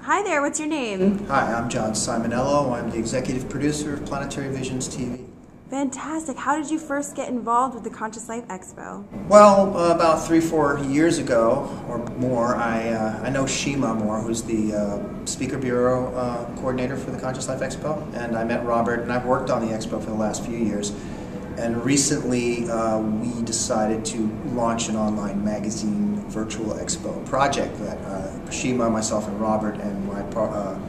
Hi there, what's your name? Hi, I'm John Simonello. I'm the executive producer of Planetary Visions TV. Fantastic. How did you first get involved with the Conscious Life Expo? Well, about 3-4 years ago or more, I know Shima more, who's the Speaker Bureau coordinator for the Conscious Life Expo, and I met Robert, and I've worked on the Expo for the last few years. And recently, we decided to launch an online magazine virtual expo project that Shima, myself, and Robert, and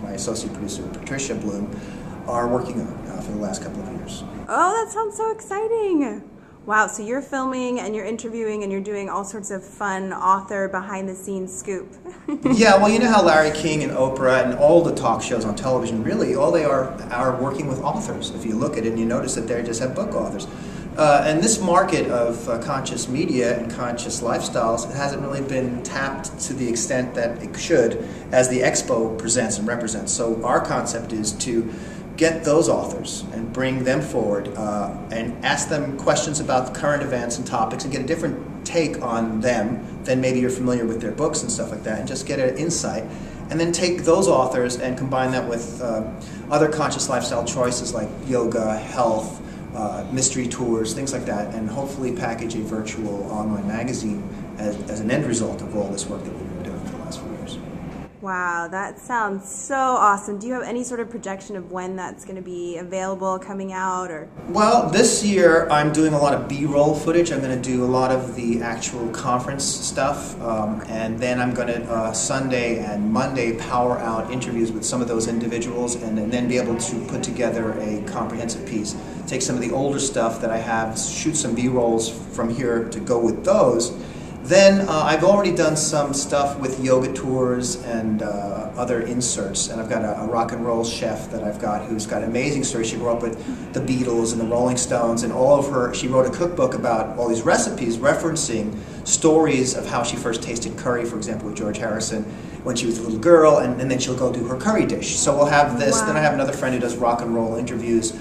my associate producer Patricia Bloom are working on for the last couple of years. Oh, that sounds so exciting! Wow, so you're filming and you're interviewing and you're doing all sorts of fun author behind-the-scenes scoop. Yeah, well, you know how Larry King and Oprah and all the talk shows on television, really, all they are working with authors. If you look at it and you notice that they just have book authors. And this market of conscious media and conscious lifestyles hasn't really been tapped to the extent that it should as the Expo presents and represents. So our concept is to get those authors and bring them forward and ask them questions about the current events and topics and get a different take on them than maybe you're familiar with their books and stuff like that, and just get an insight. And then take those authors and combine that with other conscious lifestyle choices like yoga, health, mystery tours, things like that, and hopefully package a virtual online magazine as an end result of all this work that we've been doing for the last few years. Wow, that sounds so awesome. Do you have any sort of projection of when that's going to be available, coming out, or? Well, this year I'm doing a lot of B-roll footage. I'm going to do a lot of the actual conference stuff, and then I'm going to Sunday and Monday power out interviews with some of those individuals, and then be able to put together a comprehensive piece. Take some of the older stuff that I have, shoot some B-rolls from here to go with those. Then I've already done some stuff with yoga tours and other inserts, and I've got a rock and roll chef that I've got who's got amazing stories. She grew up with the Beatles and the Rolling Stones, and she wrote a cookbook about all these recipes referencing stories of how she first tasted curry, for example, with George Harrison when she was a little girl, and then she'll go do her curry dish. So we'll have this. Wow. Then I have another friend who does rock and roll interviews.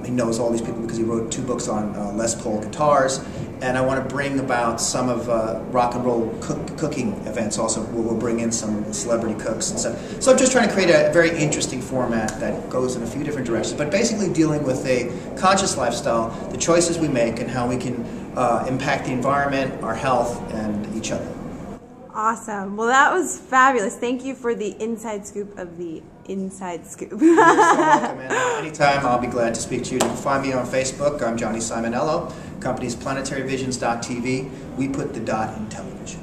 He knows all these people because he wrote 2 books on Les Paul guitars, and I want to bring about some of rock and roll cooking events also, where we'll bring in some celebrity cooks and stuff. So I'm just trying to create a very interesting format that goes in a few different directions, but basically dealing with a conscious lifestyle, the choices we make, and how we can impact the environment, our health, and each other. Awesome. Well, that was fabulous. Thank you for the inside scoop of the inside scoop. You're so welcome, man. Anytime, I'll be glad to speak to you. You can find me on Facebook. I'm Johnny Simonello. Company's planetaryvisions.tv. We put the dot in television.